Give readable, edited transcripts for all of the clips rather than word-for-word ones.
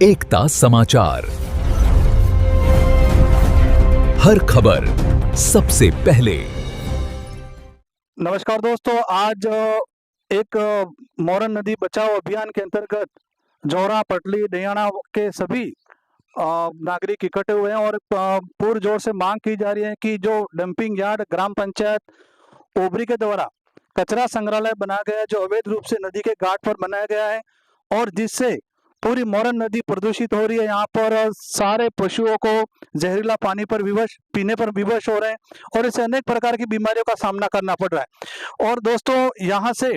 एकता समाचार, हर खबर सबसे पहले। नमस्कार दोस्तों, आज एक मोरन नदी बचाओ अभियान के अंतर्गत जौरा, पटली, डैयाना के सभी नागरिक इकट्ठे हुए हैं और पुरजोर से मांग की जा रही है कि जो डंपिंग यार्ड ग्राम पंचायत ओबरी के द्वारा कचरा संग्रहालय बनाया गया है, जो अवैध रूप से नदी के घाट पर बनाया गया है और जिससे पूरी मोरन नदी प्रदूषित हो रही है। यहाँ पर सारे पशुओं को जहरीला पानी पर विवश पीने पर विवश हो रहे हैं और इससे अनेक प्रकार की बीमारियों का सामना करना पड़ रहा है। और दोस्तों, यहाँ से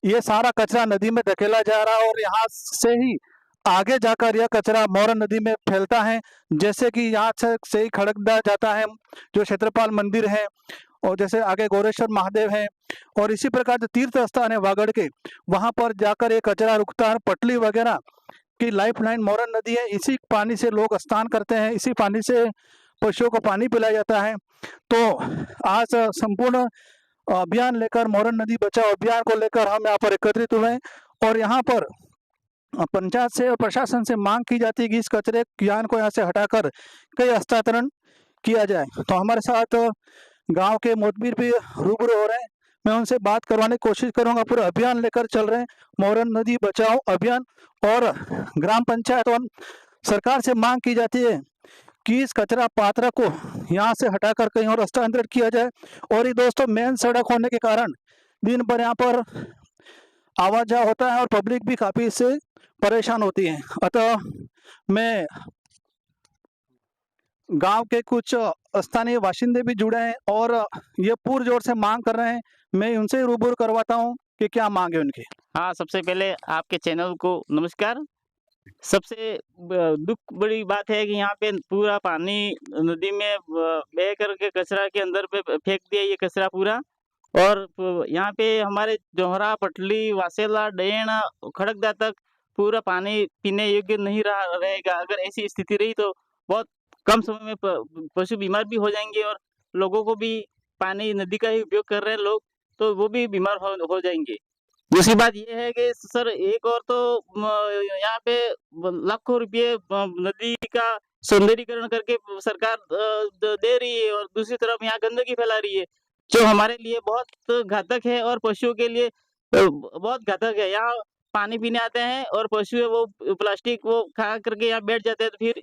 ये सारा कचरा नदी में धकेला जा रहा है और यहाँ से ही आगे जाकर यह कचरा मोरन नदी में फैलता है। जैसे कि यहाँ से ही खड़गदा जाता है, जो क्षेत्रपाल मंदिर है, और जैसे आगे गौरेश्वर महादेव है, और इसी प्रकार जो तीर्थ स्थान है वागड़ के, वहां पर जाकर ये कचरा रुकता है। पटली वगैरह की लाइफलाइन मोरन नदी है, इसी पानी से लोग स्नान करते हैं, इसी पानी से पशुओं को पानी पिलाया जाता है। तो आज संपूर्ण अभियान लेकर, मोरन नदी बचाओ अभियान को लेकर हम यहाँ पर एकत्रित हुए हैं और यहाँ पर पंचायत से और प्रशासन से मांग की जाती है कि इस कचरे यान को यहाँ से हटाकर कई हस्तांतरण किया जाए। तो हमारे साथ गांव के मोतबीर भी रूबरू हो रहे हैं, मैं उनसे बात करवाने की कोशिश करूंगा। पूरा अभियान लेकर चल रहे हैं, मोरन नदी बचाओ अभियान, और ग्राम पंचायत और सरकार से मांग की जाती है कि इस कचरा पात्र को यहाँ से हटाकर कहीं और हस्तांतरित किया जाए। और ये दोस्तों, मेन सड़क होने के कारण दिन भर यहाँ पर आवाजाही होता है और पब्लिक भी काफी इससे परेशान होती है। अतः मैं गांव के कुछ स्थानीय बाशिंदे भी जुड़े हैं और ये पुरजोर से मांग कर रहे हैं। मैं उनसे रूबरू करवाता हूं कि क्या मांग है उनकी। हाँ, सबसे पहले आपके चैनल को नमस्कार। सबसे दुख बड़ी बात है कि यहाँ पे पूरा पानी नदी में बह करके कचरा के अंदर पे फेंक दिया ये कचरा पूरा। और यहाँ पे हमारे जोहरा, पटली, वासेला, डैयाना, खड़गदा तक पूरा पानी पीने योग्य नहीं रहेगा। अगर ऐसी स्थिति रही तो बहुत कम समय में पशु बीमार भी हो जाएंगे और लोगों को भी, पानी नदी का ही उपयोग कर रहे हैं लोग, तो वो भी बीमार हो जाएंगे। दूसरी बात ये है कि सर, एक और तो यहाँ पे लाखों रुपये नदी का सौंदर्यीकरण करके सरकार दे रही है और दूसरी तरफ यहाँ गंदगी फैला रही है, जो हमारे लिए बहुत घातक है और पशुओं के लिए बहुत घातक है। यहाँ पानी पीने आते हैं और पशु है वो प्लास्टिक वो खा करके यहाँ बैठ जाते हैं, तो फिर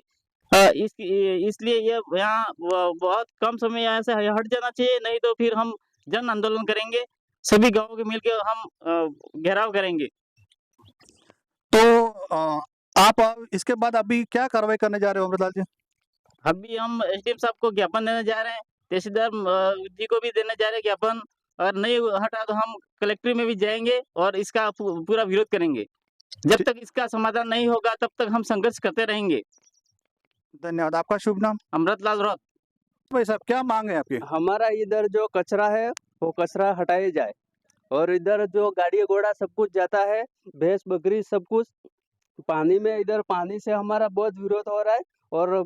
इसलिए ये यहाँ बहुत कम समय यहाँ से हट जाना चाहिए, नहीं तो फिर हम जन आंदोलन करेंगे, सभी गांवों के मिलकर हम घेराव करेंगे। तो आप इसके बाद अभी क्या कार्रवाई करने जा रहे हो अमृतलाल जी? अभी हम एसडीएम साहब को ज्ञापन देने जा रहे हैं, तहसीलदार जी को भी देने जा रहे हैं ज्ञापन, और नहीं हटा तो हम कलेक्ट्री में भी जाएंगे और इसका पूरा विरोध करेंगे। जब तक इसका समाधान नहीं होगा तब तक हम संघर्ष करते रहेंगे। धन्यवाद। आपका शुभ नाम? अमृतलाल रौत। भाई साहब, क्या मांग है आपकी? हमारा इधर जो कचरा है वो कचरा हटाया जाए और इधर जो गाड़ी घोड़ा सब कुछ जाता है, भैंस बकरी सब कुछ पानी में, इधर पानी से हमारा बहुत विरोध हो रहा है और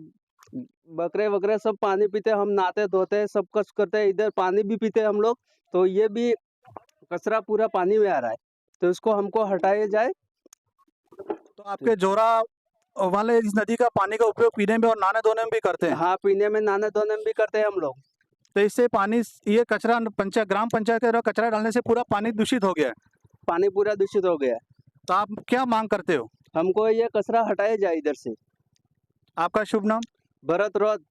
बकरे वकरे सब पानी पीते, हम नहाते धोते सब कुछ करते हैं, इधर पानी भी पीते हम लोग, तो ये भी कचरा पूरा पानी में आ रहा है, तो इसको हमको हटाया जाए। तो आपके जोरा वाले इस नदी का पानी का उपयोग पीने में और नहाने धोने में भी करते हैं? हाँ, पीने में नहाने धोने में भी करते हैं हम लोग। तो इससे पानी, ये कचरा ग्राम पंचायत के कचरा डालने से पूरा पानी दूषित हो गया है? पानी पूरा दूषित हो गया है। तो आप क्या मांग करते हो? हमको ये कचरा हटाया जाए इधर से। आपका शुभ नाम? भरत रौत।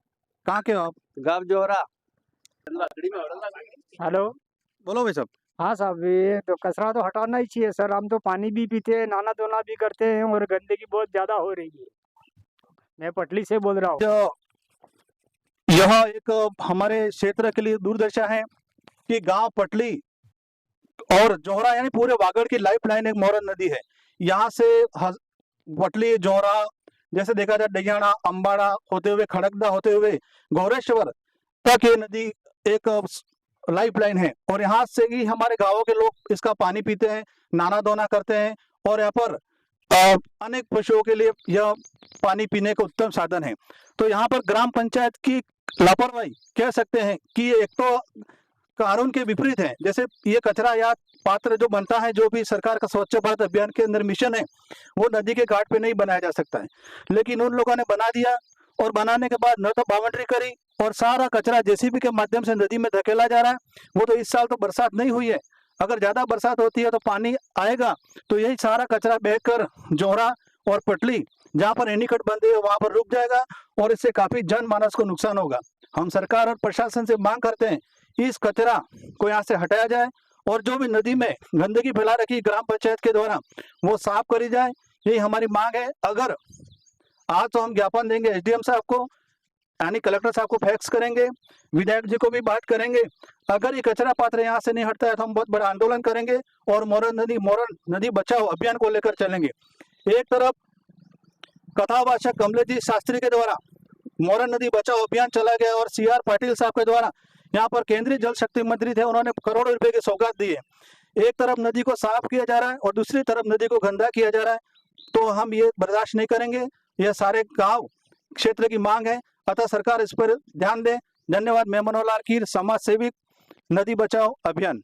कहाँ के हो आप? गाँव जोहरा। हेलो, बोलो भाई साहब। हाँ साहब, ये तो कचरा तो हटाना ही चाहिए सर। हम तो पानी भी पीते हैं, नहाना धोना भी करते हैं और गंदगी बहुत ज्यादा हो रही है। मैं पटली से बोल रहा हूँ। यह एक हमारे क्षेत्र के लिए दूरदर्शा है कि गांव पटली और जोहरा यानी पूरे वागड़ की लाइफलाइन एक मोरन नदी है। यहाँ से पटली, जोहरा, जैसे देखा जाए डैयाना, अंबाड़ा होते हुए, खड़गदा होते हुए गौरेश्वर तक ये नदी एक लाइफलाइन है और यहाँ से ही हमारे गांवों के लोग इसका पानी पीते हैं, नहाना धोना करते हैं और यहाँ पर अनेक पशुओं के लिए यह पानी पीने का उत्तम साधन है। तो यहाँ पर ग्राम पंचायत की लापरवाही कह सकते हैं कि ये एक तो कानून के विपरीत है। जैसे ये कचरा या पात्र जो बनता है, जो भी सरकार का स्वच्छ भारत अभियान के अंदर मिशन है, वो नदी के घाट पे नहीं बनाया जा सकता है। लेकिन उन लोगों ने बना दिया और बनाने के बाद न तो बाउंड्री करी और सारा कचरा जेसीबी के माध्यम से नदी में धकेला जा रहा है। वो तो इस साल तो बरसात नहीं हुई है, अगर ज्यादा बरसात होती है तो पानी आएगा तो यही सारा कचरा बहकर जोहरा और पटली जहाँ पर एनीकट बंदी है वहां पर रुक जाएगा और इससे काफी जनमानस को नुकसान होगा। हम सरकार और प्रशासन से मांग करते हैं इस कचरा को यहाँ से हटाया जाए और जो भी नदी में गंदगी फैला रखी ग्राम पंचायत के द्वारा वो साफ करी जाए, यही हमारी मांग है। अगर आज तो हम ज्ञापन देंगे एसडीएम साहब को, यानी कलेक्टर साहब को फैक्स करेंगे, विधायक जी को भी बात करेंगे। अगर ये कचरा पात्र यहाँ से नहीं हटता है तो हम बहुत बड़ा आंदोलन करेंगे और मोरन नदी बचाओ अभियान को लेकर चलेंगे। एक तरफ कथावाचक कमलेश शास्त्री के द्वारा मोरन नदी बचाओ अभियान चला गया और CR पाटिल साहब के द्वारा यहाँ पर केंद्रीय जल शक्ति मंत्री थे, उन्होंने करोड़ों रुपए की सौगात दी है। एक तरफ नदी को साफ किया जा रहा है और दूसरी तरफ नदी को गंदा किया जा रहा है, तो हम ये बर्दाश्त नहीं करेंगे। यह सारे गांव क्षेत्र की मांग है, अतः सरकार इस पर ध्यान दे। धन्यवाद। मैं मनोहर लाल कीर, समाज सेविक, नदी बचाओ अभियान।